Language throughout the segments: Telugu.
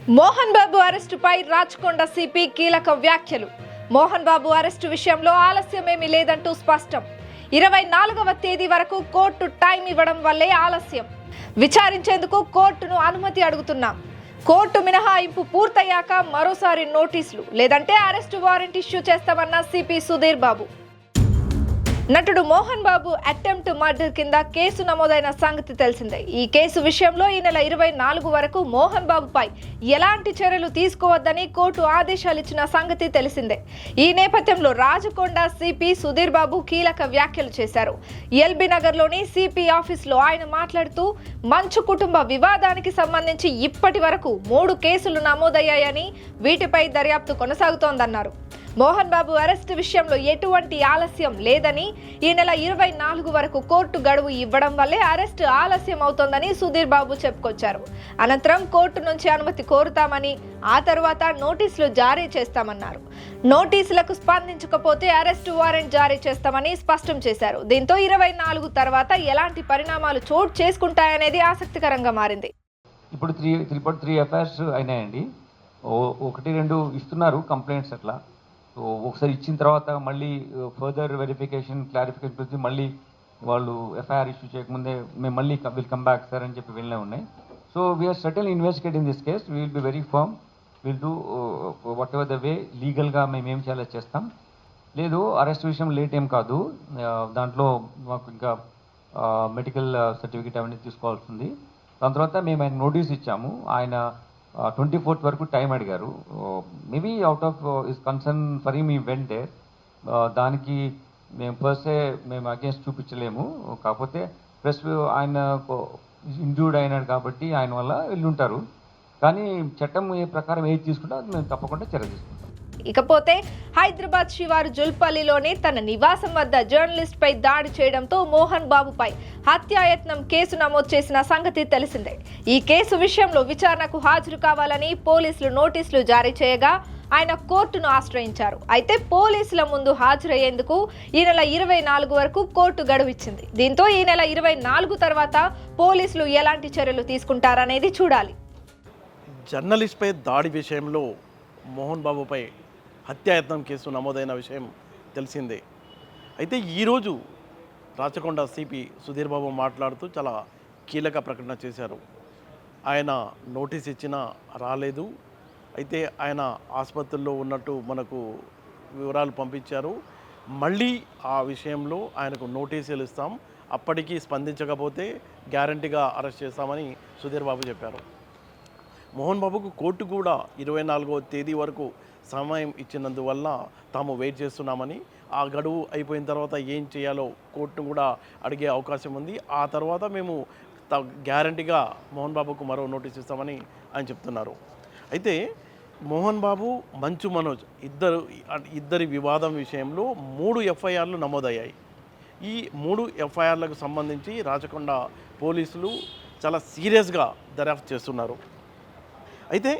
మోహన్ బాబు అరెస్టుపై రాచకొండ సిపి కీలక వ్యాఖ్యలు. మోహన్ బాబు అరెస్టు విషయంలో ఆలస్యమేమీ లేదంటూ స్పష్టం. 24వ తేదీ వరకు కోర్టు టైం ఇవ్వడం వల్లే ఆలస్యం. విచారించేందుకు కోర్టును అనుమతి అడుగుతున్నాం. కోర్టు మినహాయింపు పూర్తయ్యాక మరోసారి నోటీసులు లేదంటే అరెస్టు వారెంట్ ఇష్యూ చేస్తామన్న సిపి సుధీర్ బాబు. నటుడు మోహన్ బాబు అటెంప్ట్ మర్డర్ కింద కేసు నమోదైన సంగతి తెలిసిందే. ఈ కేసు విషయంలో ఈ నెల 24 వరకు మోహన్ బాబుపై ఎలాంటి చర్యలు తీసుకోవద్దని కోర్టు ఆదేశాలు ఇచ్చిన సంగతి తెలిసిందే. ఈ నేపథ్యంలో రాచకొండ సిపి సుధీర్ బాబు కీలక వ్యాఖ్యలు చేశారు. ఎల్బీ నగర్లోని సిపి ఆఫీసులో ఆయన మాట్లాడుతూ మంచు కుటుంబ వివాదానికి సంబంధించి ఇప్పటి వరకు 3 కేసులు నమోదయ్యాయని, వీటిపై దర్యాప్తు కొనసాగుతోందన్నారు. మోహన్ బాబు అరెస్టు విషయంలో ఎటువంటి ఆలస్యం లేదని, ఈ నెల 24 వరకు కోర్టు గడువు ఇవ్వడం వల్లే అరెస్టు ఆలస్యం అవుతోందని సుధీర్ బాబు చెప్పుకొచ్చారు. అనంతరం కోర్టు నుంచి అనుమతి కోరుతామని, ఆ తర్వాత నోటీసులు జారీ చేస్తామన్నారు. నోటీసులకు స్పందించకపోతే అరెస్టు వారెంట్ జారీ చేస్తామని స్పష్టం చేశారు. దీంతో 24 తర్వాత ఎలాంటి పరిణామాలు చోటు చేసుకుంటాయనేది ఆసక్తికరంగా మారింది. ఇప్పుడు 3 ఎఫ్ఐఆర్స్ అయినాయండి. 1-2 ఇస్తున్నారు కంప్లైంట్స్ అట్లా. సో ఒకసారి ఇచ్చిన తర్వాత మళ్ళీ ఫర్దర్ వెరిఫికేషన్ క్లారిఫికేషన్ వచ్చి మళ్ళీ వాళ్ళు ఎఫ్ఐఆర్ ఇష్యూ చేయకముందే మేము మళ్ళీ విల్ కమ్ బ్యాక్ సార్ అని చెప్పి వెళ్ళే ఉన్నాయి. So we are certainly investigating this case. We will be very firm. Will do whatever the way లీగల్గా మేము ఏం చేయాలో చేస్తాం. లేదు అరెస్ట్ విషయం లేట్ ఏం కాదు, దాంట్లో మాకు ఇంకా మెడికల్ సర్టిఫికేట్ అవన్నీ తీసుకోవాల్సింది. దాని తర్వాత మేము ఆయన నోటీస్ ఇచ్చాము. ఆయన 24th వరకు టైం అడిగారు. Maybe out of is concern for him ఈ వెంట్ దేర్. దానికి మేము పర్సే మేము అగేన్స్ట్ చూపించలేము. కాకపోతే ప్లస్ ఆయన ఇంజూర్డ్ అయినాడు కాబట్టి ఆయన వల్ల వెళ్ళుంటారు. కానీ చట్టం ఏ ప్రకారం ఏది తీసుకుంటే అది మేము తప్పకుండా చర్య తీసుకుంటాం. ఇకపోతే హైదరాబాద్ శివారు జుల్పల్లిలోని తన నివాసం వద్ద జర్నలిస్ట్ పై దాడి చేయడంతో మోహన్ బాబుపై హత్యాయత్నం కేసు నమోదు చేసిన సంగతి తెలిసిందే. ఈ కేసు విషయంలో విచారణకు హాజరు కావాలని పోలీసులు నోటీసులు జారీ చేయగా ఆయన కోర్టును ఆశ్రయించారు. అయితే పోలీసుల ముందు హాజరయ్యేందుకు ఈ నెల 24 వరకు కోర్టు గడువిచ్చింది. దీంతో ఈ నెల 24 తర్వాత పోలీసులు ఎలాంటి చర్యలు తీసుకుంటారనేది చూడాలి. జర్నలిస్ట్పై దాడి విషయంలో మోహన్ బాబుపై హత్యాయత్నం కేసు నమోదైన విషయం తెలిసిందే. అయితే ఈరోజు రాచకొండ సిపి సుధీర్ బాబు మాట్లాడుతూ చాలా కీలక ప్రకటన చేశారు. ఆయన నోటీస్ ఇచ్చినా రాలేదు. అయితే ఆయన ఆసుపత్రిలో ఉన్నట్టు మనకు వివరాలు పంపించారు. మళ్ళీ ఆ విషయంలో ఆయనకు నోటీసులు ఇస్తాం, అప్పటికీ స్పందించకపోతే గ్యారంటీగా అరెస్ట్ చేస్తామని సుధీర్ బాబు చెప్పారు. మోహన్ బాబుకు కోర్టు కూడా 24వ తేదీ వరకు సమయం ఇచ్చినందువల్ల తాము వెయిట్ చేస్తున్నామని, ఆ గడువు అయిపోయిన తర్వాత ఏం చేయాలో కోర్టును కూడా అడిగే అవకాశం ఉంది. ఆ తర్వాత మేము గ్యారంటీగా మోహన్ బాబుకు మరో నోటీస్ ఇస్తామని ఆయన చెప్తున్నారు. అయితే మోహన్ బాబు, మంచు మనోజ్ ఇద్దరి వివాదం విషయంలో 3 ఎఫ్ఐఆర్లు నమోదయ్యాయి. ఈ 3 ఎఫ్ఐఆర్లకు సంబంధించి రాచకొండ పోలీసులు చాలా సీరియస్గా దర్యాప్తు చేస్తున్నారు. అయితే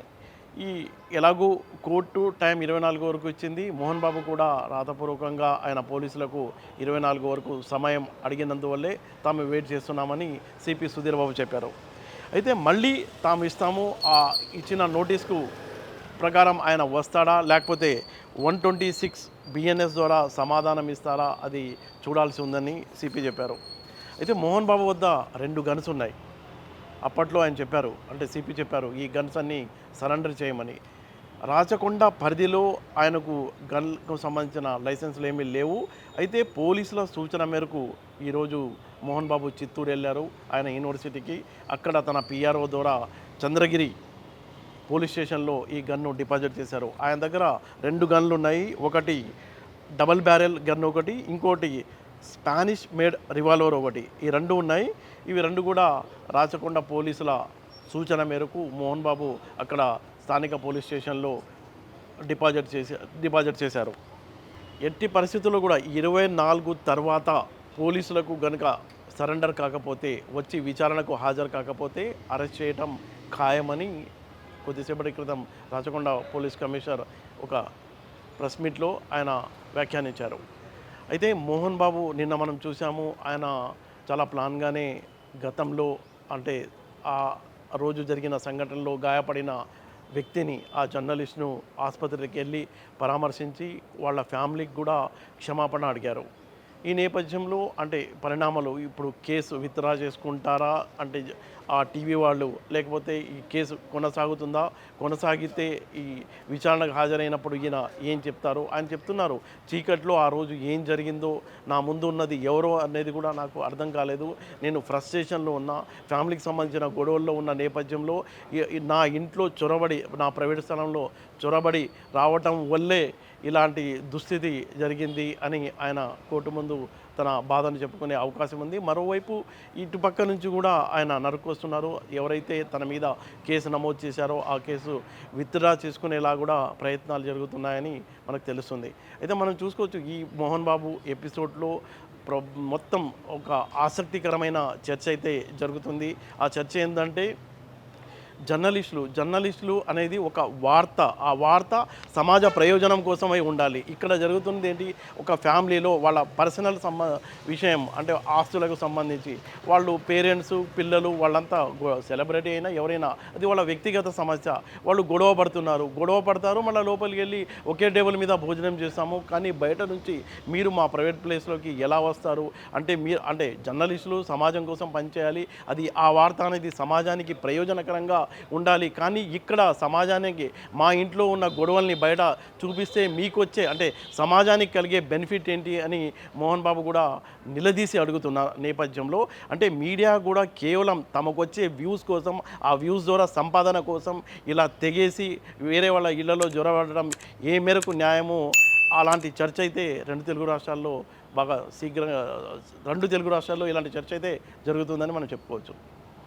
ఈ ఎలాగూ కోర్టు టైం 24 వరకు ఇచ్చింది. మోహన్ బాబు కూడా రాతపూర్వకంగా ఆయన పోలీసులకు 24 వరకు సమయం అడిగినందువల్లే తాము వెయిట్ చేస్తున్నామని సిపి సుధీర్ బాబు చెప్పారు. అయితే మళ్ళీ తాము ఇస్తాము, ఆ ఇచ్చిన నోటీస్కు ప్రకారం ఆయన వస్తాడా లేకపోతే 126 బిఎన్ఎస్ ద్వారా సమాధానం ఇస్తారా అది చూడాల్సి ఉందని సిపి చెప్పారు. అయితే మోహన్ బాబు వద్ద 2 గన్స్ ఉన్నాయి. అప్పట్లో ఆయన చెప్పారు, అంటే సిపి చెప్పారు, ఈ గన్స్ అన్నీ సరెండర్ చేయమని. రాచకొండ పరిధిలో ఆయనకు గన్కు సంబంధించిన లైసెన్సులు ఏమీ లేవు. అయితే పోలీసుల సూచన మేరకు ఈరోజు మోహన్ బాబు చిత్తూరు వెళ్ళారు ఆయన యూనివర్సిటీకి. అక్కడ తన పిఆర్ఓ ద్వారా చంద్రగిరి పోలీస్ స్టేషన్లో ఈ గన్ను డిపాజిట్ చేశారు. ఆయన దగ్గర 2 గన్లు ఉన్నాయి. ఒకటి డబల్ బ్యారెల్ గన్ ఒకటి, ఇంకోటి స్పానిష్ మేడ్ రివాల్వర్ ఒకటి. ఈ 2 ఉన్నాయి. ఇవి 2 కూడా రాచకొండ పోలీసుల సూచన మేరకు మోహన్ బాబు అక్కడ స్థానిక పోలీస్ స్టేషన్లో డిపాజిట్ చేశారు. ఎట్టి పరిస్థితుల్లో కూడా 24 తర్వాత పోలీసులకు గనుక సరెండర్ కాకపోతే, వచ్చి విచారణకు హాజరు కాకపోతే అరెస్ట్ చేయటం ఖాయమని కొద్దిసేపటి క్రితం రాచకొండ పోలీస్ కమిషనర్ ఒక ప్రెస్ మీట్లో ఆయన వ్యాఖ్యానించారు. అయితే మోహన్ బాబు నిన్న మనం చూసాము, ఆయన చాలా ప్లాన్గానే గతంలో అంటే ఆ రోజు జరిగిన సంఘటనలో గాయపడిన వ్యక్తిని, ఆ జర్నలిస్ట్ను ఆసుపత్రికి వెళ్ళి పరామర్శించి వాళ్ళ ఫ్యామిలీకి కూడా క్షమాపణ అడిగారు. ఈ నేపథ్యంలో అంటే పరిణామాలు ఇప్పుడు కేసు విత్డ్రా చేసుకుంటారా అంటే ఆ టీవీ వాళ్ళు, లేకపోతే ఈ కేసు కొనసాగుతుందా, కొనసాగితే ఈ విచారణకు హాజరైనప్పుడు ఈయన ఏం చెప్తారు? ఆయన చెప్తున్నారు, చీకట్లో ఆ రోజు ఏం జరిగిందో, నా ముందు ఉన్నది ఎవరో అనేది కూడా నాకు అర్థం కాలేదు. నేను ఫ్రస్ట్రేషన్లో ఉన్న, ఫ్యామిలీకి సంబంధించిన గొడవల్లో ఉన్న నేపథ్యంలో నా ఇంట్లో చొరబడి, నా ప్రైవేట్ స్థలంలో చొరబడి రావటం వల్లే ఇలాంటి దుస్థితి జరిగింది అని ఆయన కోర్టు ముందు తన బాధను చెప్పుకునే అవకాశం ఉంది. మరోవైపు ఇటుపక్క నుంచి కూడా ఆయన నరుకొస్తున్నారు. ఎవరైతే తన మీద కేసు నమోదు చేశారో ఆ కేసు విత్డ్రా చేసుకునేలా కూడా ప్రయత్నాలు జరుగుతున్నాయని మనకు తెలుస్తుంది. అయితే మనం చూసుకోవచ్చు, ఈ మోహన్ బాబు ఎపిసోడ్లో మొత్తం ఒక ఆసక్తికరమైన చర్చ అయితే జరుగుతుంది. ఆ చర్చ ఏంటంటే జర్నలిస్టులు అనేది ఒక వార్త, ఆ వార్త సమాజ ప్రయోజనం కోసమై ఉండాలి. ఇక్కడ జరుగుతుంది ఏంటి, ఒక ఫ్యామిలీలో వాళ్ళ పర్సనల్ విషయం అంటే ఆస్తులకు సంబంధించి వాళ్ళు పేరెంట్స్, పిల్లలు వాళ్ళంతా సెలబ్రిటీ అయినా ఎవరైనా అది వాళ్ళ వ్యక్తిగత సమస్య. వాళ్ళు గొడవ పడతారు, మళ్ళీ లోపలికి వెళ్ళి ఒకే టేబుల్ మీద భోజనం చేస్తాము. కానీ బయట నుంచి మీరు మా ప్రైవేట్ ప్లేస్లోకి ఎలా వస్తారు అంటే అంటే జర్నలిస్టులు సమాజం కోసం పనిచేయాలి, అది ఆ వార్త అనేది సమాజానికి ప్రయోజనకరంగా ఉండాలి. కానీ ఇక్కడ సమాజానికి మా ఇంట్లో ఉన్న గొడవల్ని బయట చూపిస్తే మీకు వచ్చే అంటే సమాజానికి కలిగే బెనిఫిట్ ఏంటి అని మోహన్ బాబు కూడా నిలదీసి అడుగుతున్న నేపథ్యంలో, అంటే మీడియా కూడా కేవలం తమకు వచ్చే వ్యూస్ కోసం, ఆ వ్యూస్ ద్వారా సంపాదన కోసం ఇలా తెగేసి వేరే వాళ్ళ ఇళ్లలో జ్వరపడడం ఏ మేరకు న్యాయమో అలాంటి చర్చ అయితే రెండు తెలుగు రాష్ట్రాల్లో ఇలాంటి చర్చ అయితే జరుగుతుందని మనం చెప్పుకోవచ్చు.